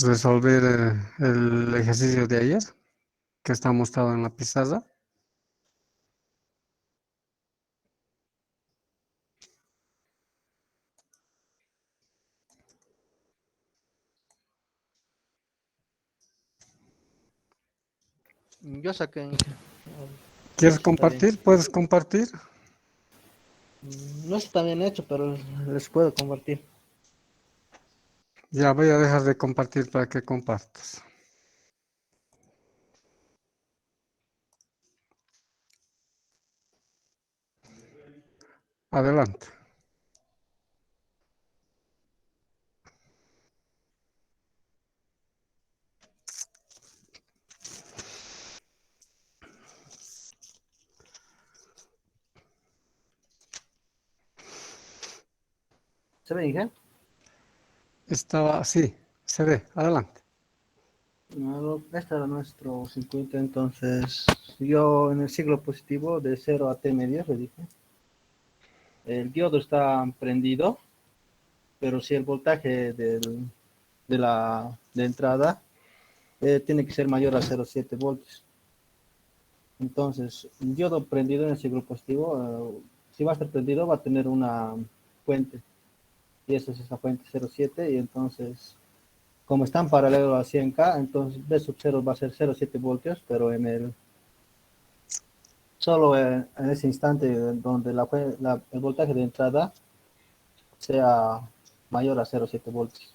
resolver el ejercicio de ayer que está mostrado en la pizarra. Yo saqué. ¿Quieres Está bien. compartir? ¿Puedes compartir? No está bien hecho, pero les puedo compartir. Ya voy a dejar de compartir para que compartas. Adelante. ¿Se ve, hija? Estaba así, se ve. Adelante. No, este era nuestro circuito, entonces yo en el ciclo positivo de 0 a T medio, le dije, el diodo está prendido, pero si el voltaje de entrada tiene que ser mayor a 0,7 voltios. Entonces, el diodo prendido en el ciclo positivo, si va a estar prendido, va a tener una fuente, y esa es esa fuente 0,7, y entonces, como están paralelos a 100K, entonces B sub 0 va a ser 0,7 voltios, pero solo en ese instante donde el voltaje de entrada sea mayor a 0,7 voltios.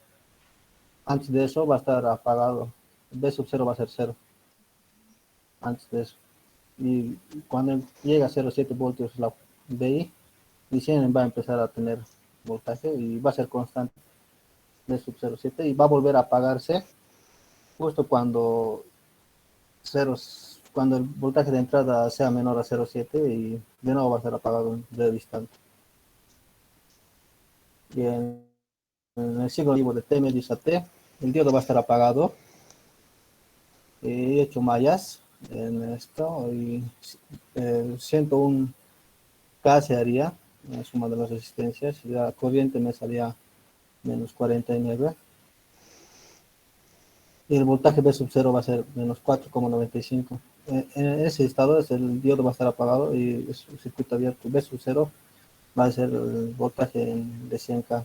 Antes de eso va a estar apagado. B sub 0 va a ser 0 antes de eso. Y cuando llega a 0,7 voltios la BI, recién va a empezar a tener voltaje y va a ser constante B sub 0,7 y va a volver a apagarse justo cuando el voltaje de entrada sea menor a 0,7 y de nuevo va a estar apagado en breve instante. Y en el ciclo vivo de T medio a T, el diodo va a estar apagado. He hecho mallas en esto y 101 K se haría, la suma de las resistencias, y la corriente me salía menos 49. Y el voltaje B sub 0 va a ser menos 4,95. En ese estado el diodo va a estar apagado y es un circuito abierto. B sub 0 va a ser el voltaje de 100K.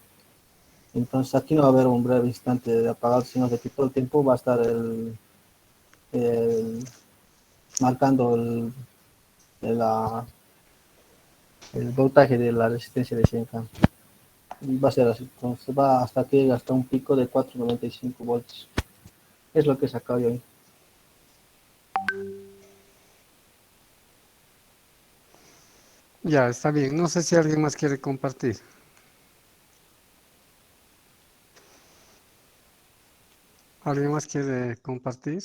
Entonces aquí no va a haber un breve instante de apagado, sino que todo el tiempo va a estar el marcando el, el voltaje de la resistencia de 100K. Va a ser así, entonces va hasta que llegue hasta un pico de 4,95 voltios. Es lo que he sacado yo ahí. Ya, está bien. No sé si alguien más quiere compartir. ¿Alguien más quiere compartir?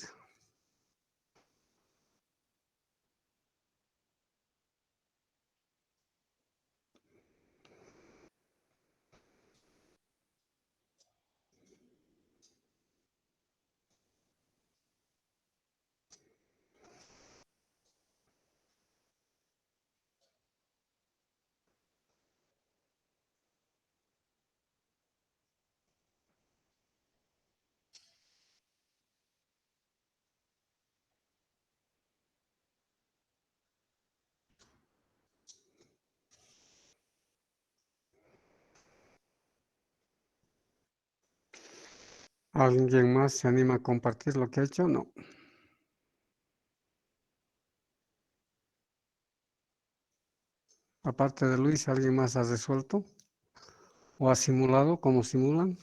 ¿Alguien más se anima a compartir lo que ha hecho? No. Aparte de Luis, ¿alguien más ha resuelto? ¿O ha simulado como simulan?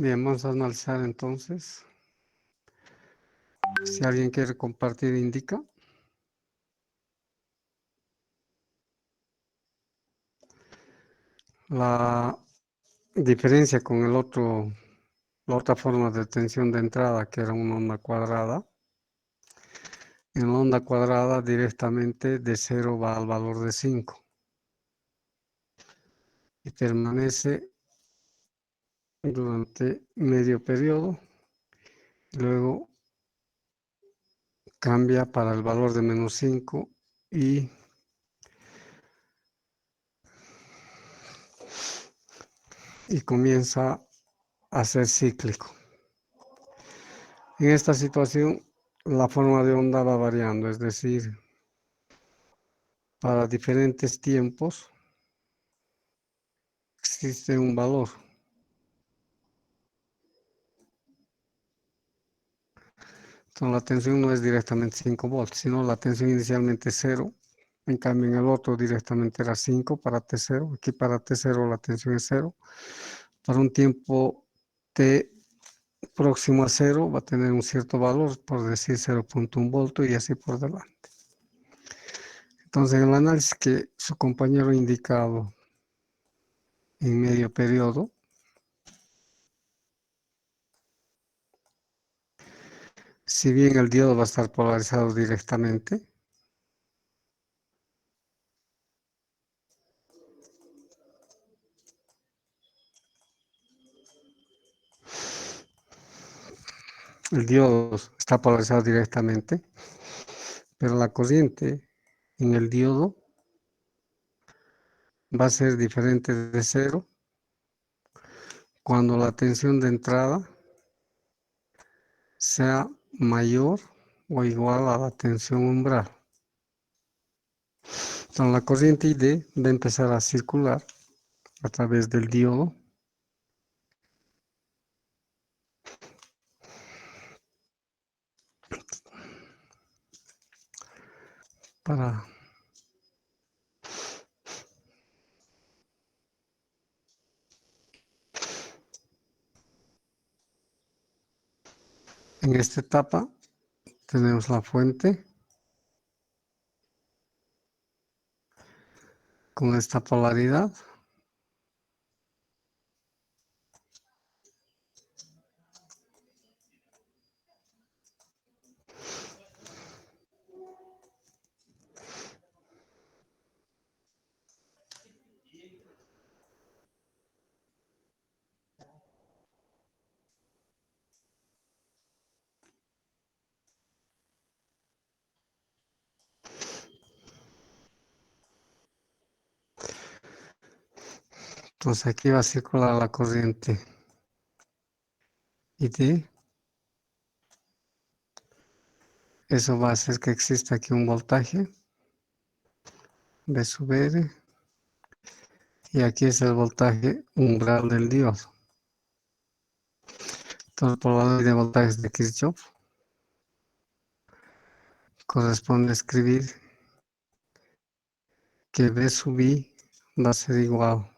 Bien, vamos a analizar entonces. Si alguien quiere compartir, indica. La diferencia con la otra forma de tensión de entrada, que era una onda cuadrada. En la onda cuadrada directamente de 0 va al valor de 5 y permanece durante medio periodo. Luego cambia para el valor de menos 5 y, y comienza a ser cíclico. En esta situación, la forma de onda va variando, es decir, para diferentes tiempos existe un valor. Entonces la tensión no es directamente 5 volts, sino la tensión inicialmente es 0. En cambio, en el otro directamente era 5 para T0. Aquí para T0 la tensión es 0. Para un tiempo T próximo a 0 va a tener un cierto valor, por decir 0.1 volto y así por delante. Entonces, en el análisis que su compañero ha indicado en medio periodo, si bien el diodo va a estar polarizado directamente, el diodo está polarizado directamente, pero la corriente en el diodo va a ser diferente de 0 cuando la tensión de entrada sea mayor o igual a la tensión umbral. Entonces la corriente ID va a empezar a circular a través del diodo para en esta etapa tenemos la fuente con esta polaridad. Entonces aquí va a circular la corriente ID. Eso va a hacer que exista aquí un voltaje V sub R y aquí es el voltaje umbral del diodo. Entonces por la ley de voltajes de Kirchhoff corresponde escribir que V sub I va a ser igual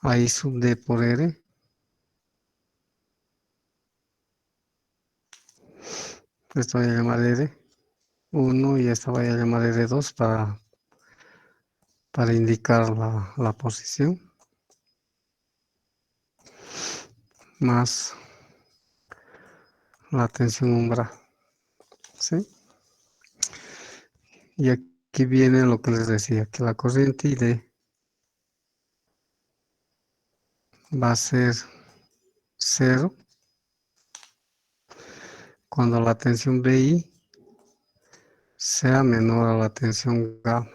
a I sub D por R. Esto voy a llamar R1 y esta voy a llamar R2 para indicar la posición, más la tensión umbral, ¿sí? Y aquí viene lo que les decía, que la corriente ID va a ser 0 cuando la tensión BI sea menor a la tensión gamma.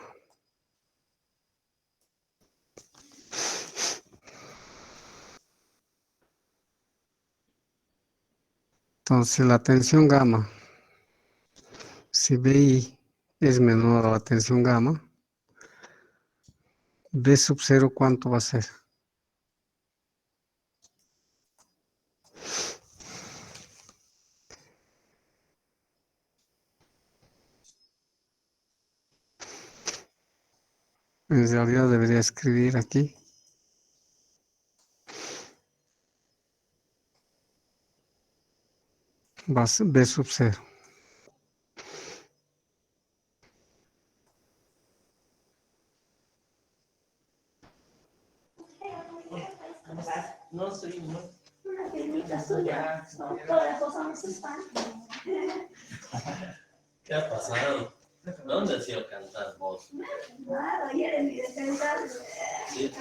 Entonces la tensión gamma, si BI es menor a la tensión gamma, B sub 0 ¿cuánto va a ser? En realidad debería escribir aquí va a ser B sub 0. No soy una firmita suya. Todas las cosas no se están. ¿Qué ha pasado? ¿Dónde has ido a cantar vos? Nada, ayer en mi defensa. Sí,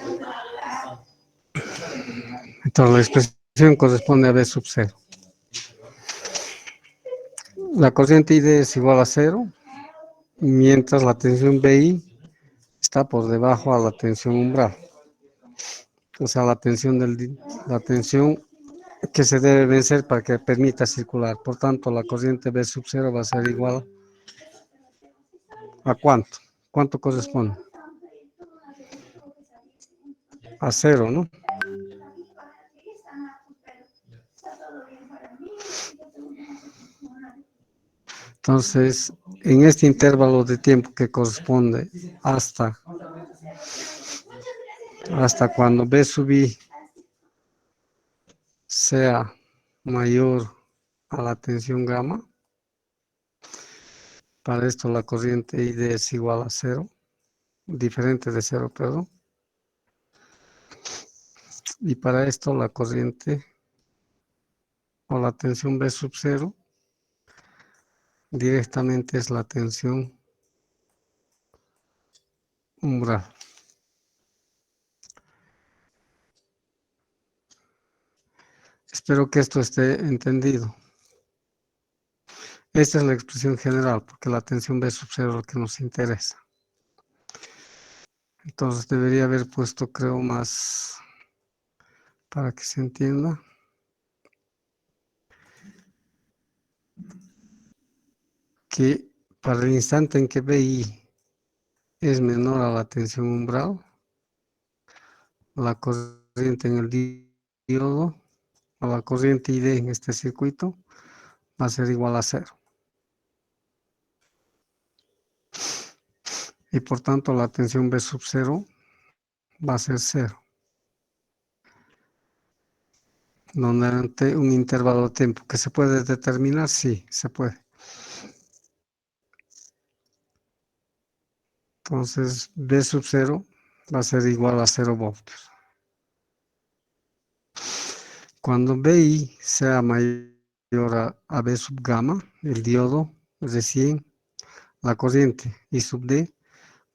Entonces la expresión corresponde a B sub 0. La corriente ID es igual a 0, mientras la tensión BI está por debajo a la tensión umbral. O sea, la tensión que se debe vencer para que permita circular. Por tanto, la corriente B sub 0 va a ser igual a ¿cuánto? ¿Cuánto corresponde? A 0, ¿no? Entonces, en este intervalo de tiempo que corresponde hasta cuando B sub I sea mayor a la tensión gamma, para esto la corriente ID es igual a 0, diferente de 0, perdón. Y para esto la corriente o la tensión B sub 0 directamente es la tensión umbral. Espero que esto esté entendido. Esta es la expresión general, porque la tensión B sub 0 es lo que nos interesa. Entonces debería haber puesto, creo, más para que se entienda. Que para el instante en que BI es menor a la tensión umbral, la corriente en el diodo, o la corriente ID en este circuito, va a ser igual a 0. Y por tanto la tensión B sub 0 va a ser 0. Durante un intervalo de tiempo que se puede determinar, sí, se puede. Entonces B sub 0 va a ser igual a 0 voltios. Cuando BI sea mayor a B sub gamma, el diodo recién, la corriente I sub D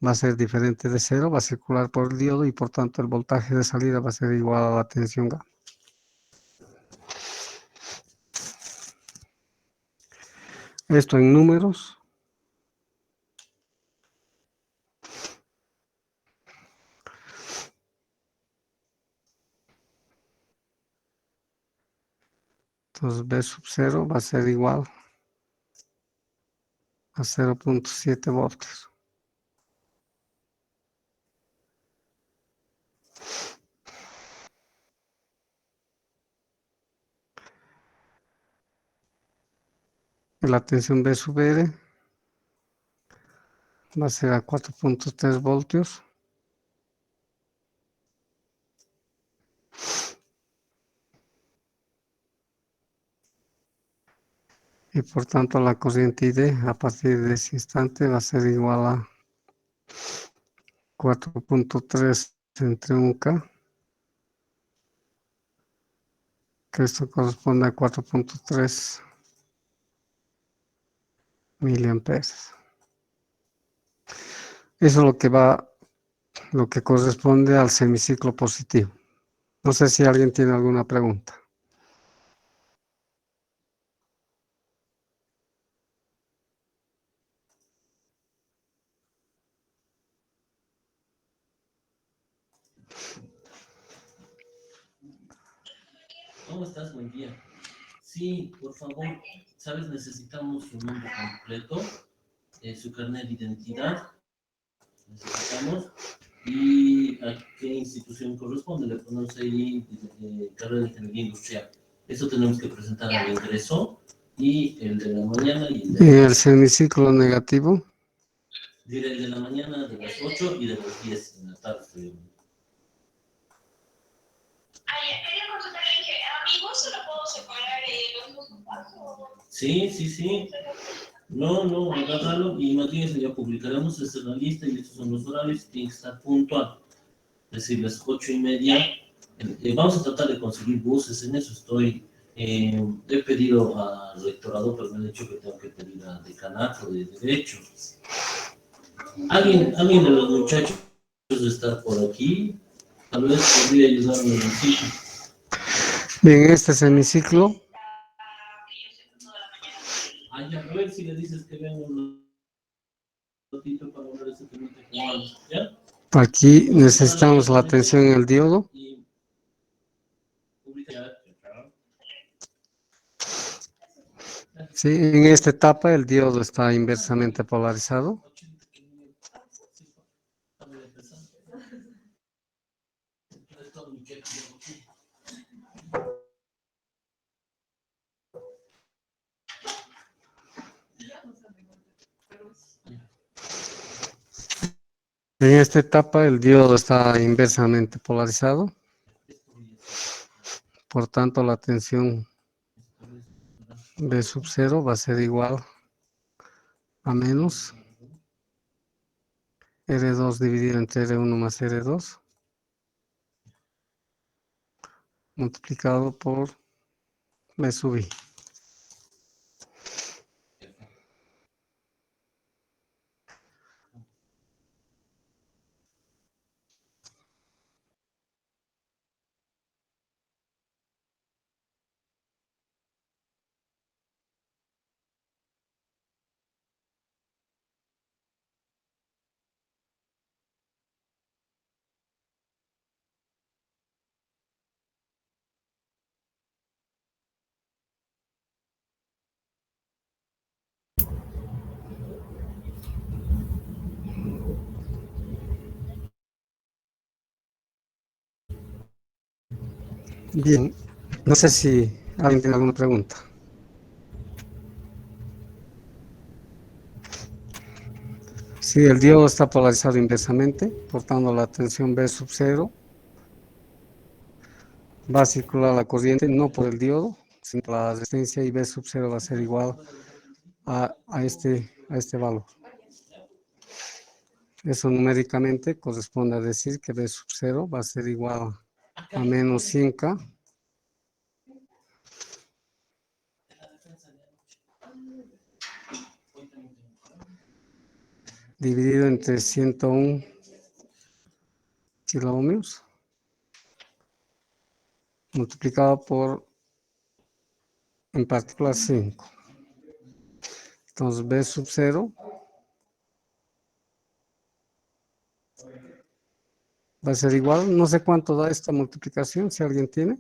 va a ser diferente de 0, va a circular por el diodo y por tanto el voltaje de salida va a ser igual a la tensión gamma. Esto en números. Entonces B sub 0 va a ser igual a 0.7 voltios. Y la tensión B sub R va a ser a 4.3 voltios. Y por tanto la corriente ID a partir de ese instante va a ser igual a 4.3 entre 1K, que esto corresponde a 4.3 miliamperes. Eso es lo que corresponde al semiciclo positivo. No sé si alguien tiene alguna pregunta. ¿Cómo estás? Buen día. Sí, por favor, ¿sabes? Necesitamos su nombre completo, su carnet de identidad, necesitamos, y a qué institución corresponde. Le ponemos ahí carrera de ingeniería industrial. Eso tenemos que presentar al ingreso, y el de la mañana y el de Y la el semiciclo negativo. diré el de la mañana de las 8 y de las 10 en la tarde. Quería consultarle que a mi voz solo puedo separar los dos Sí, sí, sí. No, no, agárralo y más bien eso ya publicaremos esta es la lista y estos son los horarios, tiene que estar puntual. Es decir, las 8:30. Vamos a tratar de conseguir buses, en eso estoy. He pedido al rectorado, pero me han dicho que tengo que pedir al decanato de Derecho. ¿Alguien de los muchachos está por aquí? Tal vez podría ayudarme en el sitio. En este semiciclo, Ya, a ver si le dices que venga un ratito para hablar ese tema que acabamos, ¿ya? aquí necesitamos la atención en el diodo. Y publica ya. Sí, en esta etapa el diodo está inversamente polarizado. En esta etapa el diodo está inversamente polarizado. Por tanto, la tensión B sub 0 va a ser igual a menos R2 dividido entre R1 más R2 multiplicado por B sub I. Bien, no sé si alguien tiene alguna pregunta. Si el diodo está polarizado inversamente, por tanto la tensión B sub 0 va a circular la corriente no por el diodo, sino por la resistencia y B sub 0 va a ser igual a este valor. Eso numéricamente corresponde a decir que B sub 0 va a ser igual a menos 100K dividido entre 101 kiloohmios multiplicado por, en particular, 5. Entonces B sub 0 va a ser igual, no sé cuánto da esta multiplicación, si alguien tiene.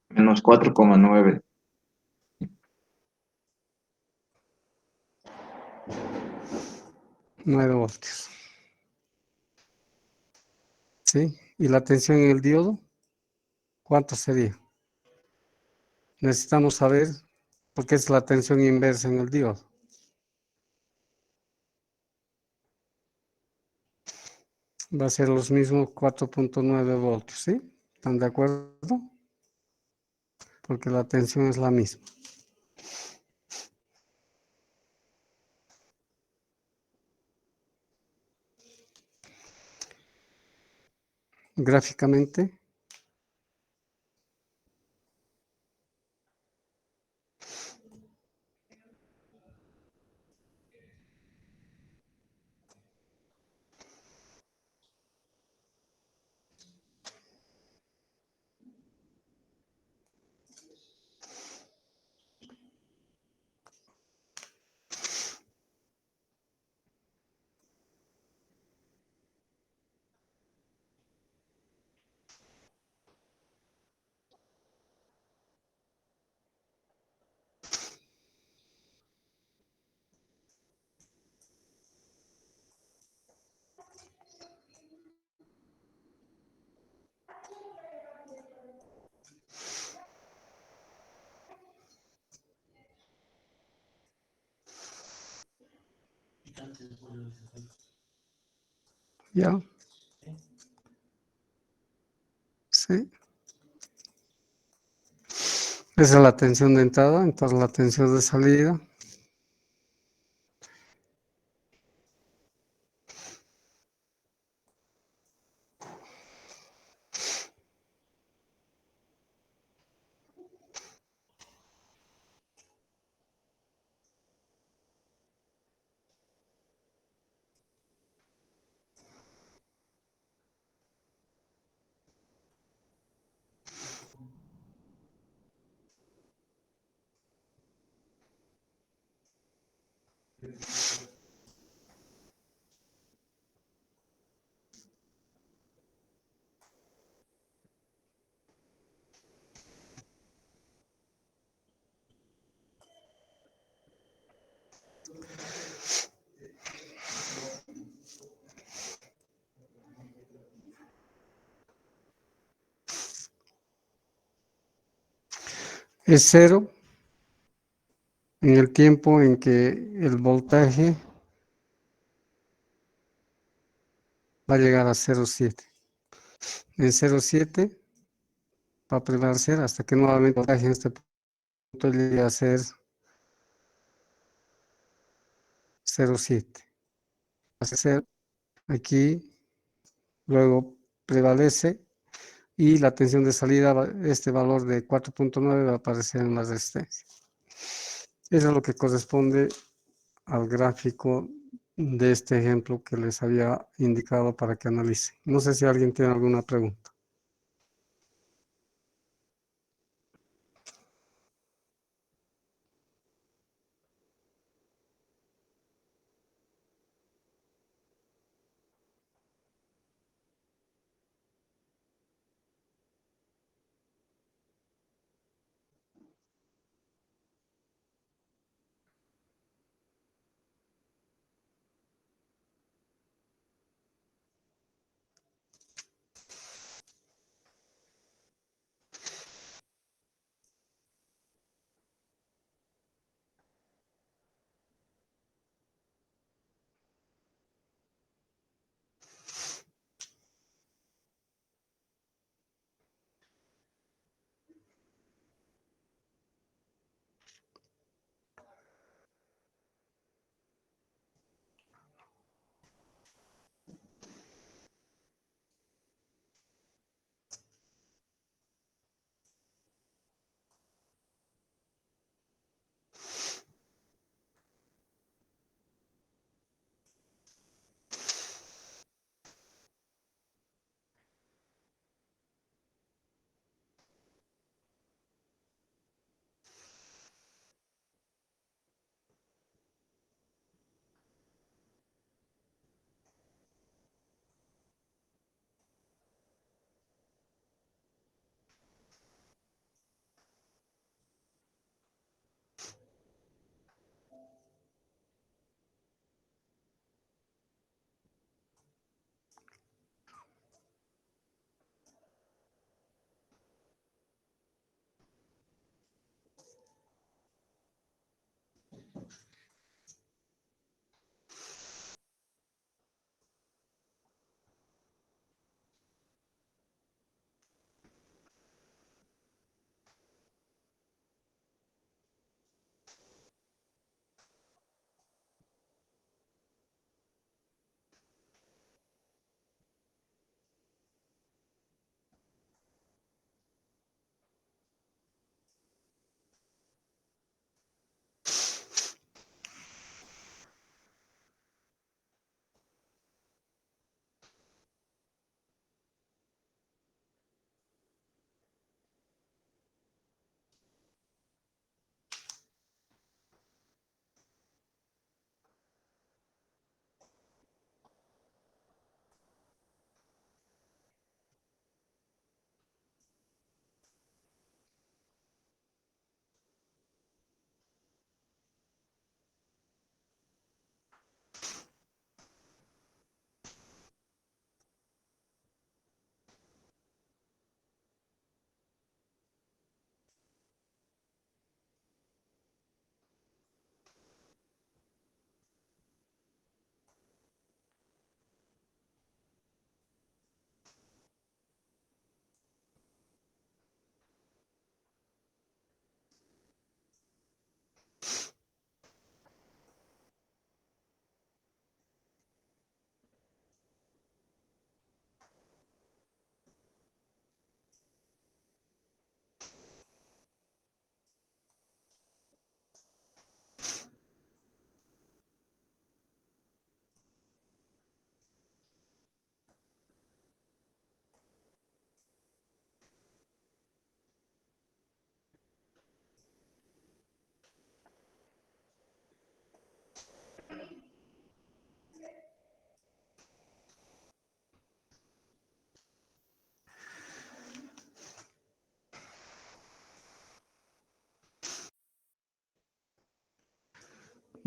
Menos 4,9. 9 voltios. ¿Sí? ¿Y la tensión en el diodo? ¿Cuánto sería? Necesitamos saber por qué es la tensión inversa en el diodo. Va a ser los mismos 4,9 voltios, ¿sí? ¿Están de acuerdo? Porque la tensión es la misma. Gráficamente, ¿Ya? Sí. Esa es la tensión de entrada, entonces la tensión de salida. Es cero en el tiempo en que el voltaje va a llegar a 0,7. En 0,7 va a prevalecer hasta que nuevamente el voltaje en este punto llegue a ser 0,7. Hace cero aquí, luego prevalece y la tensión de salida, este valor de 4,9 va a aparecer en la resistencia. Eso es lo que corresponde al gráfico de este ejemplo que les había indicado para que analicen. No sé si alguien tiene alguna pregunta.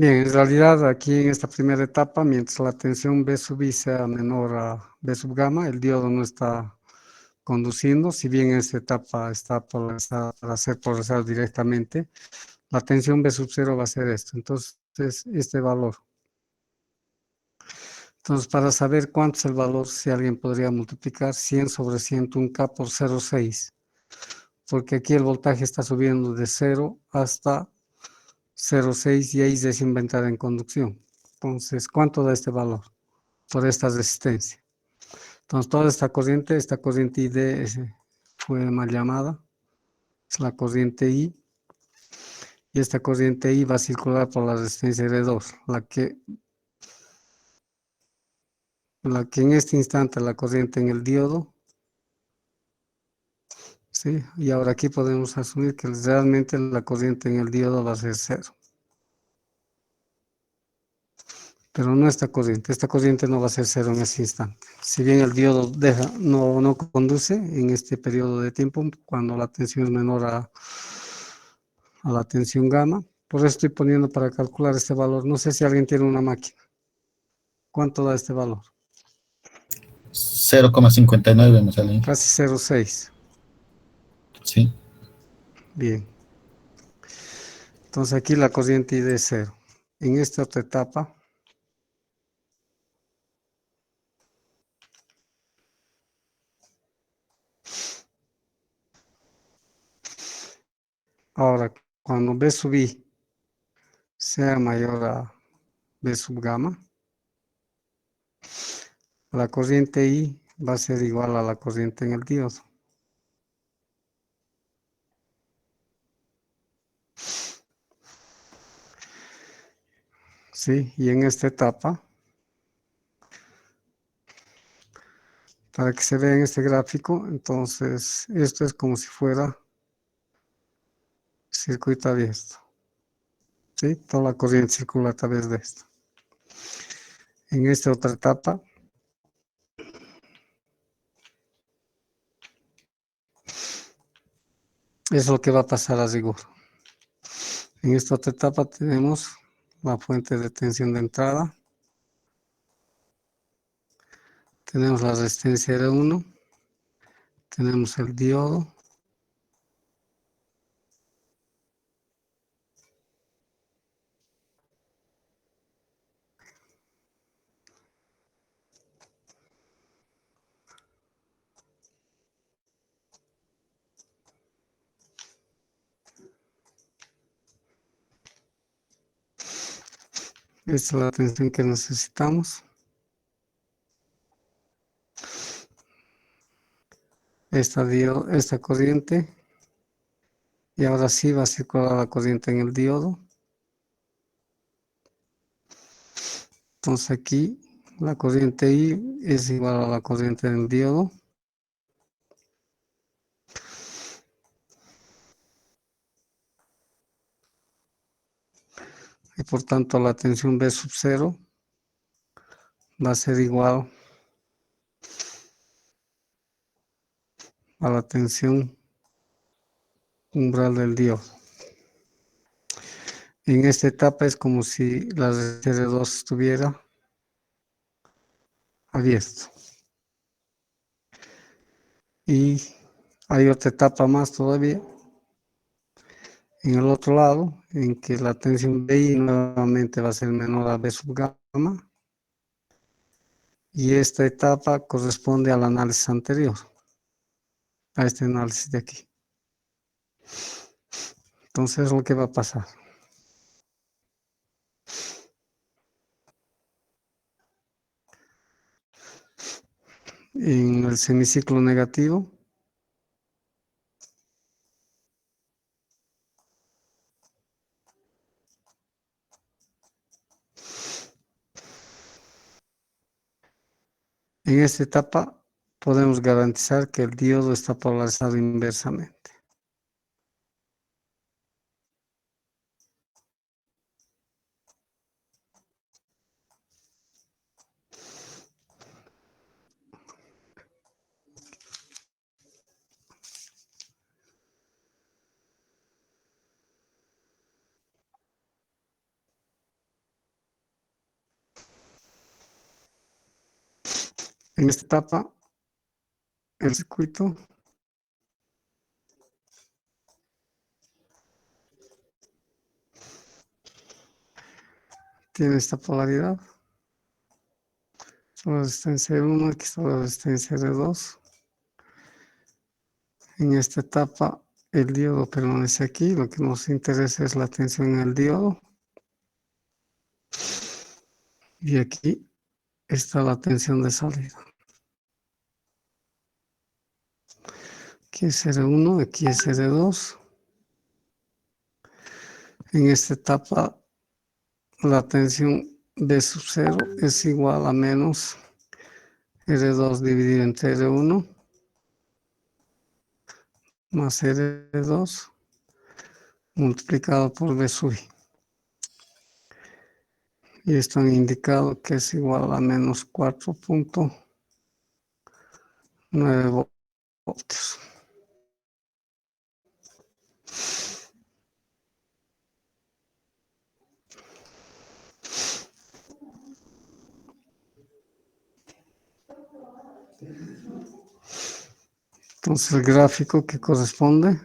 Bien, en realidad aquí en esta primera etapa, mientras la tensión B sub I sea menor a B sub gamma, el diodo no está conduciendo, si bien esta etapa está polarizada para ser polarizado directamente, la tensión B sub 0 va a ser esto, entonces este valor. Entonces, para saber cuánto es el valor, si alguien podría multiplicar 100 sobre 101K por 0,6, porque aquí el voltaje está subiendo de 0 hasta 0,6 y ahí es desinventada en conducción. Entonces, ¿cuánto da este valor por esta resistencia? Entonces, toda esta corriente ID fue mal llamada, es la corriente I, y esta corriente I va a circular por la resistencia R2, la que en este instante la corriente en el diodo, ¿sí? Y ahora aquí podemos asumir que realmente la corriente en el diodo va a ser cero. Pero no esta corriente no va a ser cero en ese instante. Si bien el diodo no conduce en este periodo de tiempo, cuando la tensión es menor a la tensión gamma, por eso estoy poniendo para calcular este valor. No sé si alguien tiene una máquina. ¿Cuánto da este valor? 0,59 me sale. Casi 0,6. Sí. Bien. Entonces aquí la corriente ID es cero. En esta otra etapa, ahora cuando B sub I sea mayor a B sub gamma, la corriente I va a ser igual a la corriente en el diodo. ¿Sí? Y en esta etapa, para que se vea en este gráfico, entonces esto es como si fuera circuito abierto. ¿Sí? Toda la corriente circula a través de esto. En esta otra etapa, es lo que va a pasar a rigor. En esta otra etapa tenemos la fuente de tensión de entrada, tenemos la resistencia R1, tenemos el diodo, esta es la tensión que necesitamos, esta corriente, y ahora sí va a circular la corriente en el diodo. Entonces aquí la corriente I es igual a la corriente del diodo. Y por tanto la tensión B sub 0 va a ser igual a la tensión umbral del diodo. En esta etapa es como si la R2 estuviera abierto. Y hay otra etapa más todavía en el otro lado, en que la tensión BI nuevamente va a ser menor a B sub gamma. Y esta etapa corresponde al análisis anterior, a este análisis de aquí. Entonces, lo que va a pasar. En el semiciclo negativo, en esta etapa podemos garantizar que el diodo está polarizado inversamente. En esta etapa, el circuito tiene esta polaridad. Esta resistencia R1, aquí está la resistencia R2. En esta etapa, el diodo permanece aquí. Lo que nos interesa es la tensión en el diodo. Y aquí está la tensión de salida. Aquí es R1, aquí es R2. En esta etapa, la tensión B sub 0 es igual a menos R2 dividido entre R1 más R2 multiplicado por B sub I. Y esto han indicado que es igual a menos 4.9 voltios. Entonces el gráfico que corresponde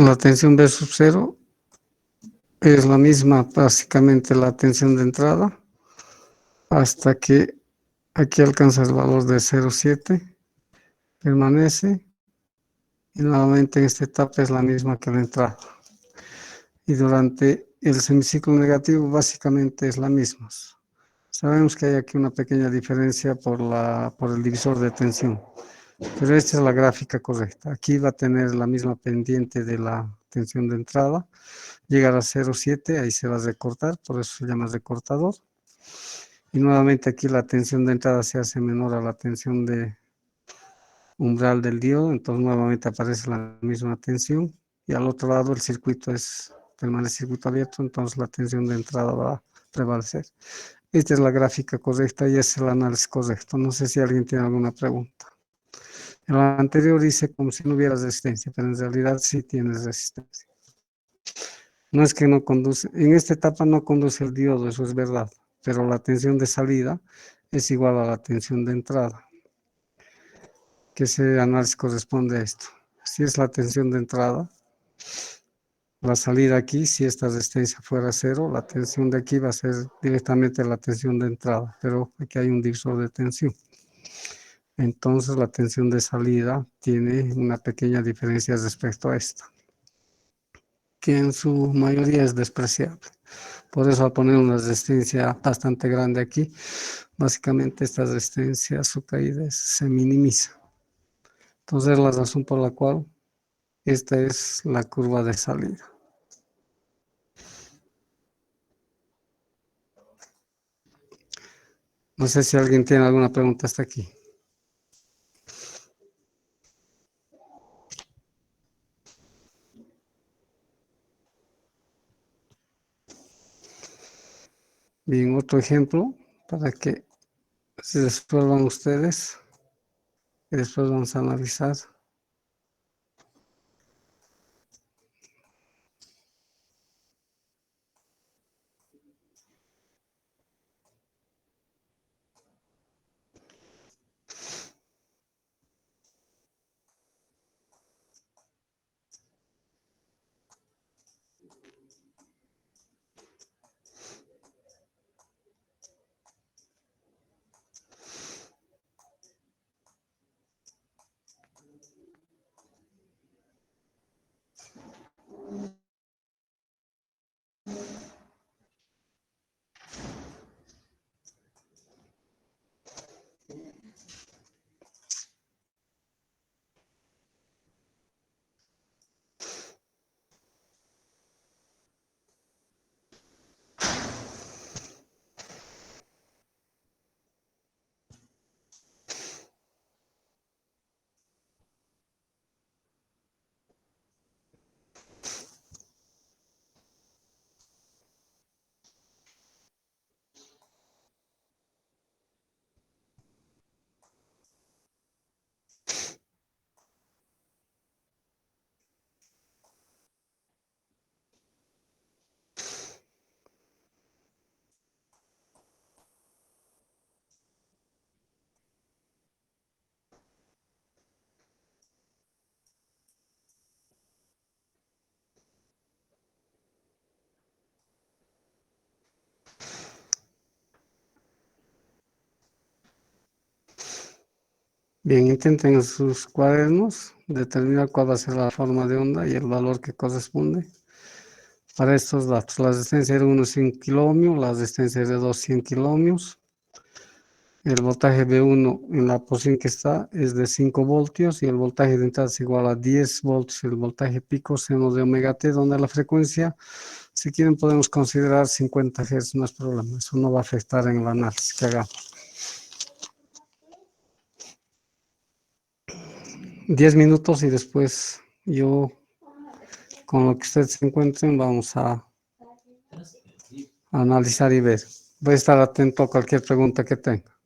la tensión B sub 0 es la misma, básicamente la tensión de entrada, hasta que aquí alcanza el valor de 0,7, permanece, y nuevamente en esta etapa es la misma que la entrada. Y durante el semiciclo negativo básicamente es la misma. Sabemos que hay aquí una pequeña diferencia por el divisor de tensión, pero esta es la gráfica correcta. Aquí va a tener la misma pendiente de la tensión de entrada, llegar a 0,7, ahí se va a recortar, por eso se llama recortador. Y nuevamente aquí la tensión de entrada se hace menor a la tensión de umbral del diodo, entonces nuevamente aparece la misma tensión. Y al otro lado el circuito permanece circuito abierto, entonces la tensión de entrada va a prevalecer. Esta es la gráfica correcta y es el análisis correcto. No sé si alguien tiene alguna pregunta. El anterior dice como si no hubiera resistencia, pero en realidad sí tiene resistencia. No es que no conduce, en esta etapa no conduce el diodo, eso es verdad, pero la tensión de salida es igual a la tensión de entrada. Que ese análisis corresponde a esto. Si es la tensión de entrada, la salida aquí, si esta resistencia fuera cero, la tensión de aquí va a ser directamente la tensión de entrada, pero aquí hay un divisor de tensión. Entonces la tensión de salida tiene una pequeña diferencia respecto a esta, que en su mayoría es despreciable. Por eso al poner una resistencia bastante grande aquí, básicamente esta resistencia, su caída se minimiza. Entonces, la razón por la cual esta es la curva de salida. No sé si alguien tiene alguna pregunta hasta aquí. Bien, otro ejemplo para que se resuelvan ustedes y después vamos a analizar. Bien, intenten en sus cuadernos determinar cuál va a ser la forma de onda y el valor que corresponde para estos datos. La resistencia de 1 es 100 kiloohmios, la resistencia de 2 100 kiloohmios. El voltaje B1 en la posición que está es de 5 voltios y el voltaje de entrada es igual a 10 voltios. El voltaje pico seno de omega t, donde la frecuencia, si quieren, podemos considerar 50 Hz, no es problema. Eso no va a afectar en el análisis que hagamos. 10 minutos y después yo, con lo que ustedes se encuentren, vamos a analizar y ver. Voy a estar atento a cualquier pregunta que tenga.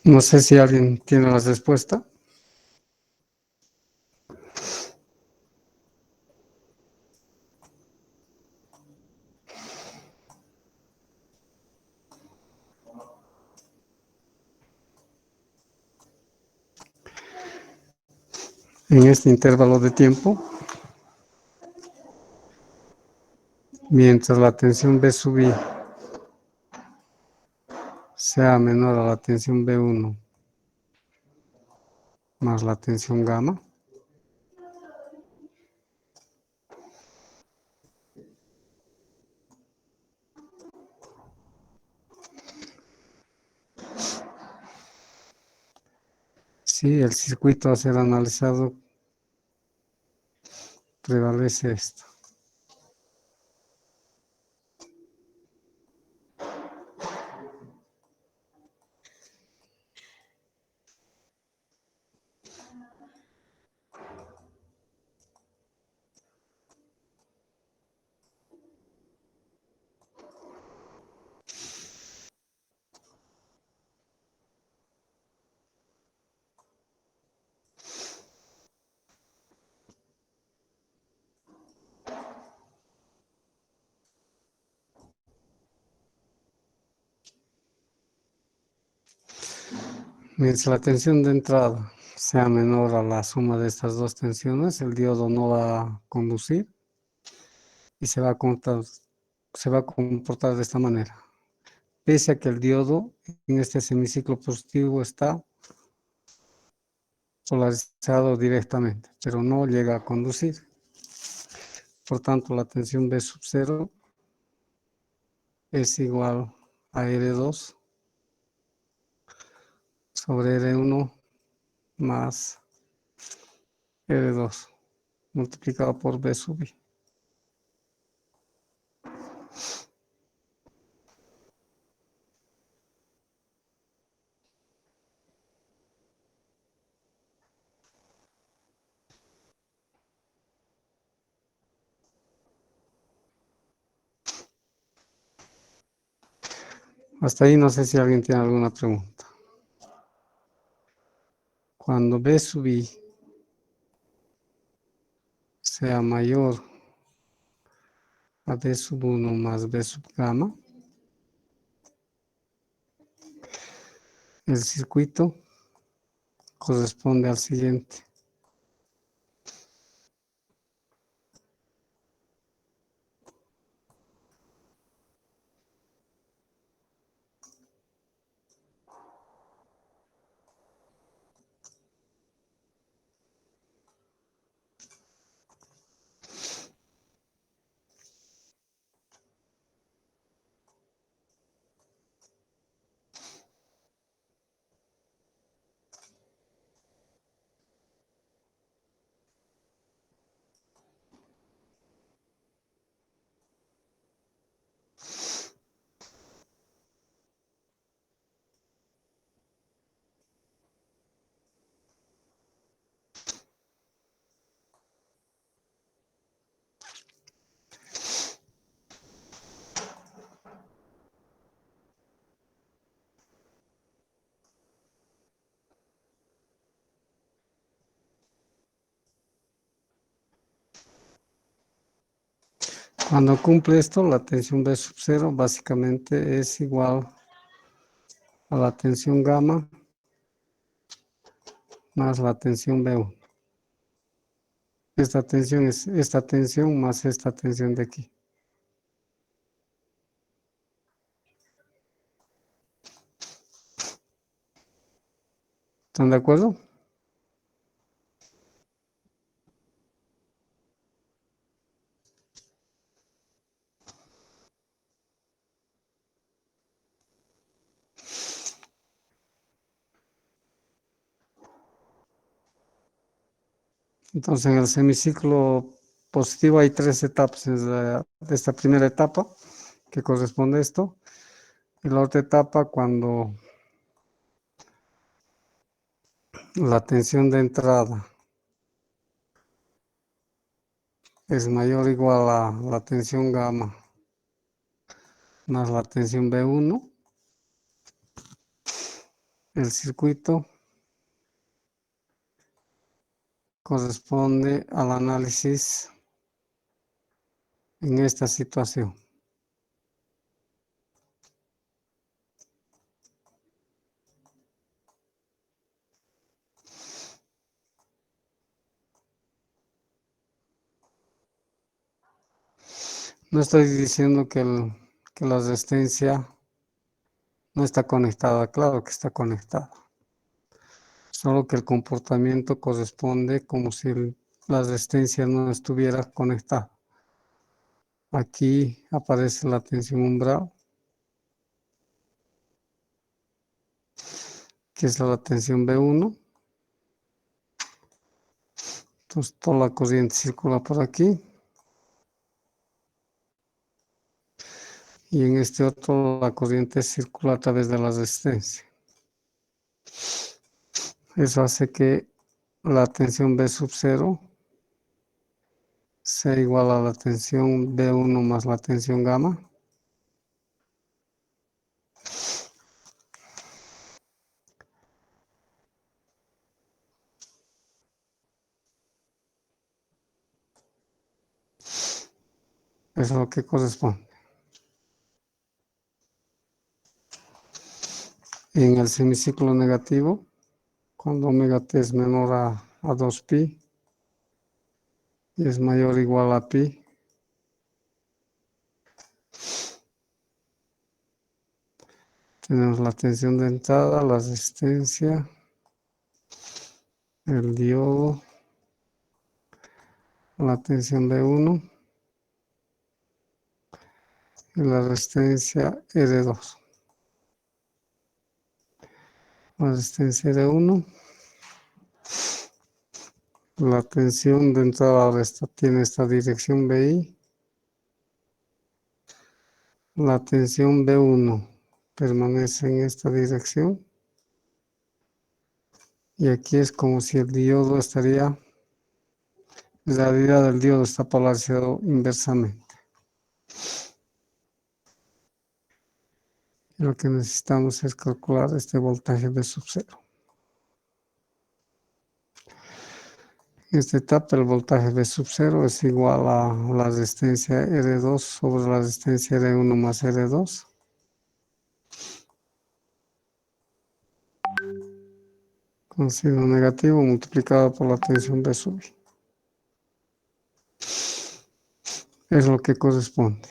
No sé si alguien tiene la respuesta. En este intervalo de tiempo, mientras la tensión B sub I sea menor a la tensión B1 más la tensión gamma, si el circuito a ser analizado prevalece esto. Mientras la tensión de entrada sea menor a la suma de estas dos tensiones, el diodo no va a conducir y se va a comportar de esta manera. Pese a que el diodo en este semiciclo positivo está polarizado directamente, pero no llega a conducir. Por tanto, la tensión B sub 0 es igual a R2 sobre R1 más R2 multiplicado por B sub I. Hasta ahí no sé si alguien tiene alguna pregunta. Cuando B sub I sea mayor a B sub 1 más B sub gamma, el circuito corresponde al siguiente. Cuando cumple esto, la tensión B sub 0 básicamente es igual a la tensión gamma más la tensión B1. Esta tensión es esta tensión más esta tensión de aquí. ¿Están de acuerdo? Entonces, en el semiciclo positivo hay tres etapas. De esta primera etapa, que corresponde a esto, y la otra etapa cuando la tensión de entrada es mayor o igual a la tensión gamma más la tensión B1, El circuito corresponde al análisis en esta situación. No estoy diciendo que la resistencia no está conectada, claro que está conectada. Solo que el comportamiento corresponde como si la resistencia no estuviera conectada. Aquí aparece la tensión umbral, que es la tensión B1. Entonces toda la corriente circula por aquí. Y en este otro la corriente circula a través de la resistencia. Eso hace que la tensión B sub 0 sea igual a la tensión B1 más la tensión gamma. Eso es lo que corresponde. En el semiciclo negativo, cuando omega t es menor a 2pi y es mayor o igual a pi, tenemos la tensión de entrada, la resistencia, el diodo, la tensión B1 y la resistencia R2. La resistencia R1, la tensión de entrada ahora tiene esta dirección BI. La tensión B1 permanece en esta dirección. Y aquí es como si el diodo estaría, en realidad el diodo está polarizado inversamente. Y lo que necesitamos es calcular este voltaje B sub 0. En esta etapa el voltaje B sub 0 es igual a la resistencia R2 sobre la resistencia R1 más R2. Con signo negativo multiplicado por la tensión B sub I. Es lo que corresponde.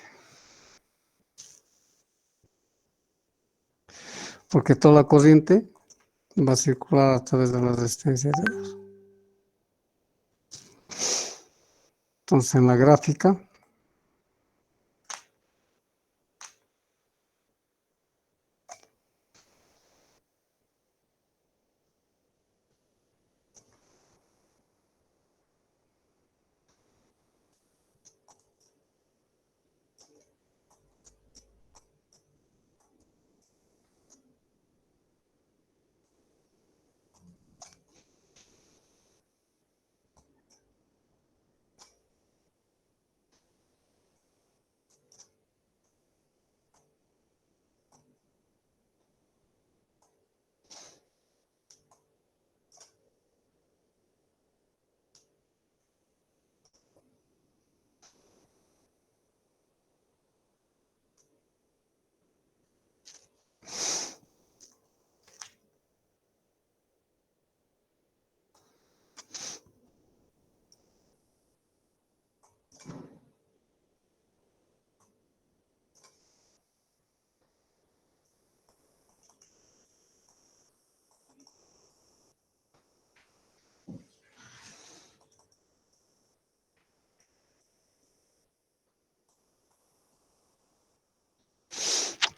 Porque toda la corriente va a circular a través de la resistencia R2. Entonces en la gráfica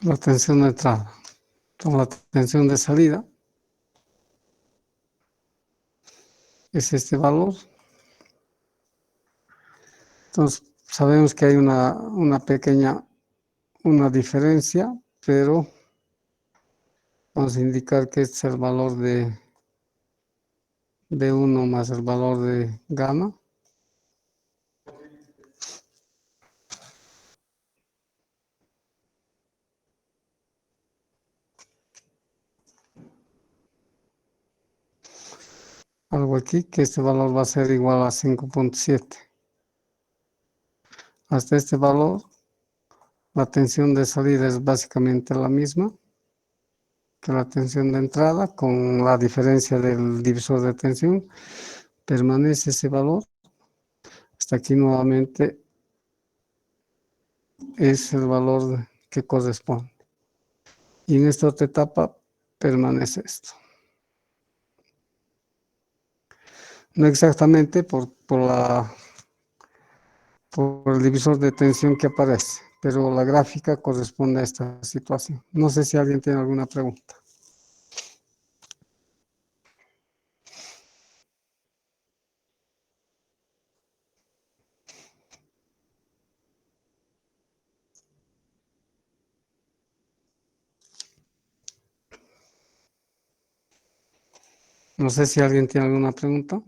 la tensión de entrada. Entonces la tensión de salida es este valor. Entonces sabemos que hay una pequeña diferencia, pero vamos a indicar que este es el valor de B1 más el valor de gamma. algo aquí, que este valor va a ser igual a 5.7. Hasta este valor, la tensión de salida es básicamente la misma que la tensión de entrada, con la diferencia del divisor de tensión. Permanece ese valor. Hasta aquí nuevamente es el valor que corresponde. Y en esta otra etapa permanece esto. No exactamente por el divisor de tensión que aparece, pero la gráfica corresponde a esta situación. No sé si alguien tiene alguna pregunta. No sé si alguien tiene alguna pregunta.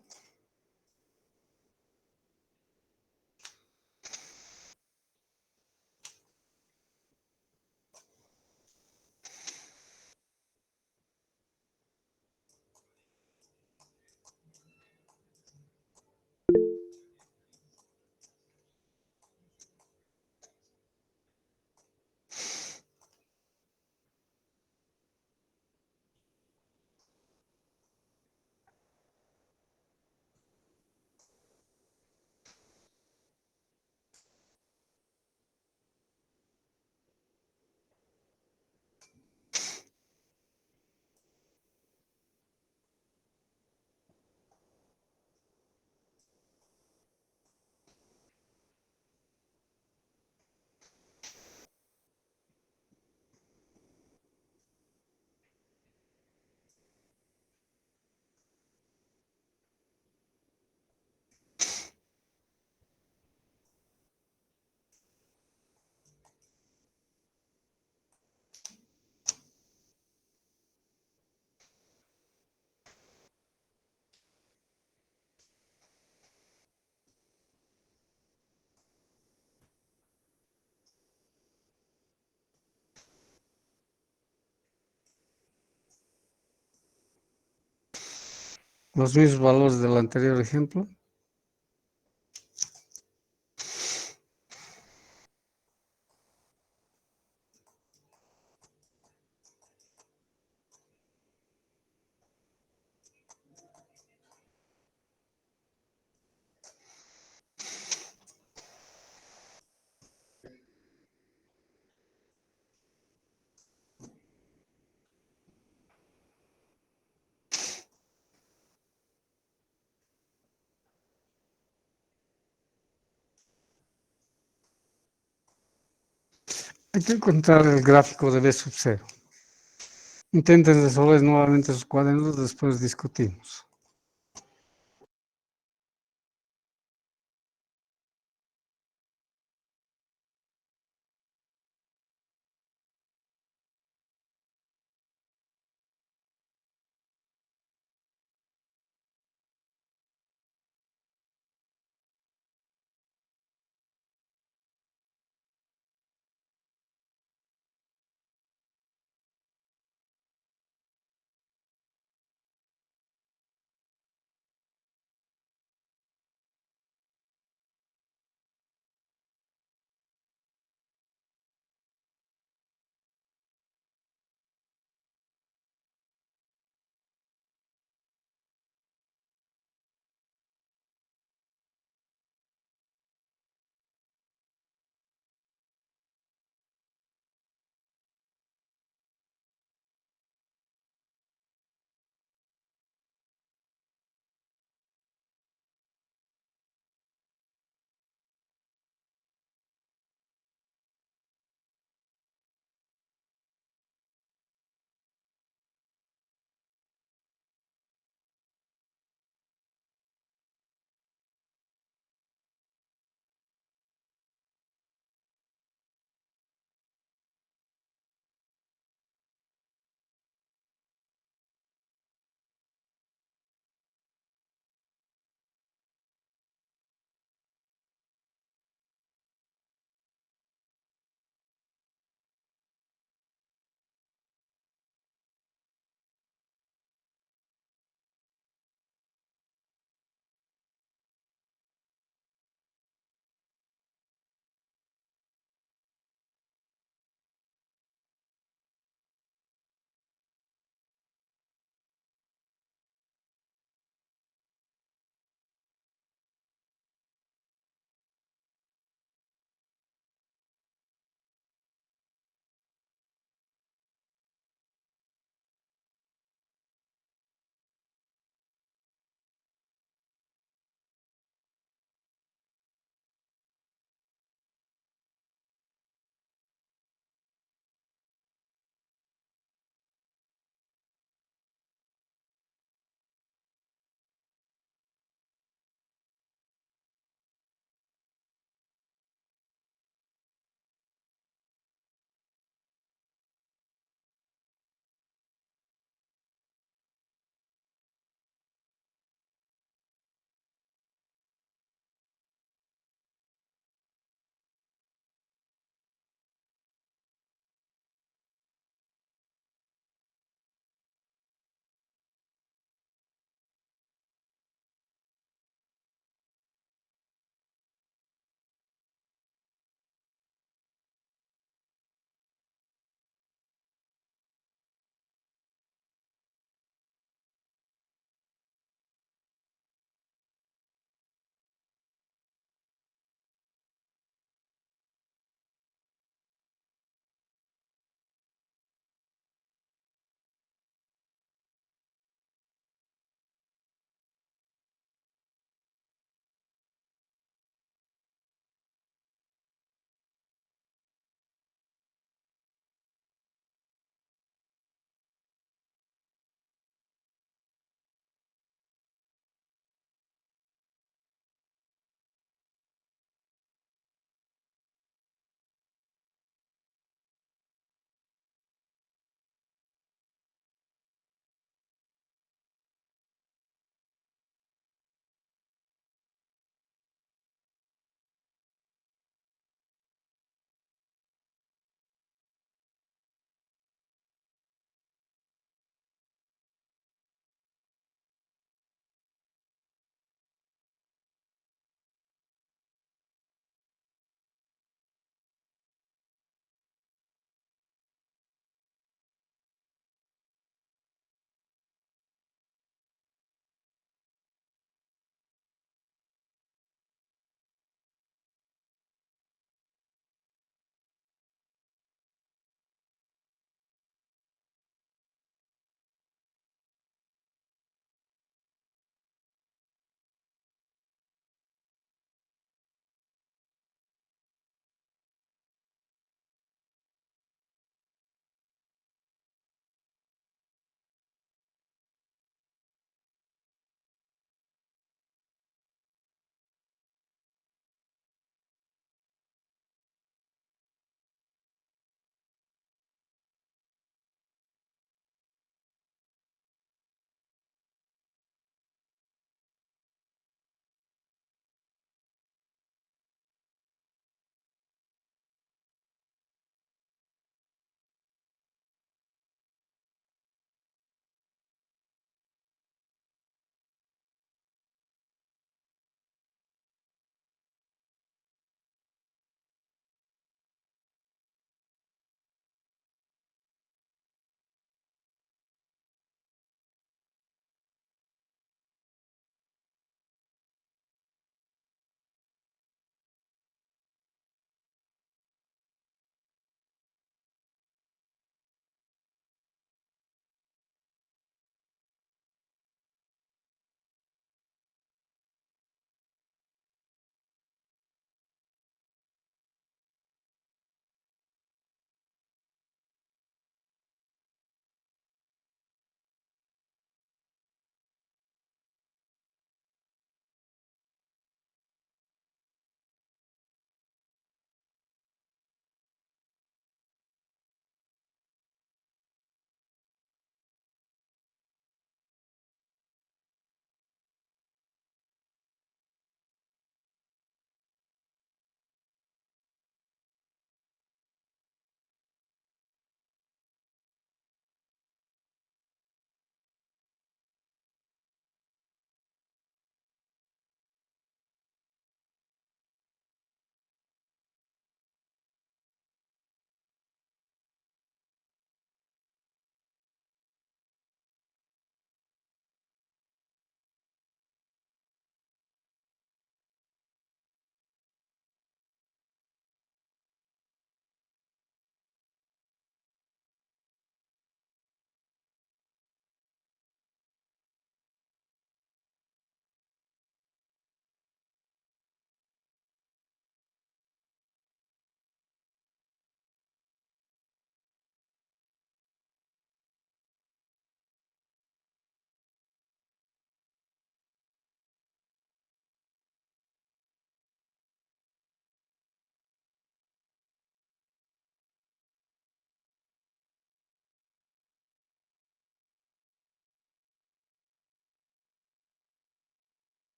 Los mismos valores del anterior ejemplo. Hay que encontrar el gráfico de B sub 0. Intenten resolver nuevamente sus cuadernos, después discutimos.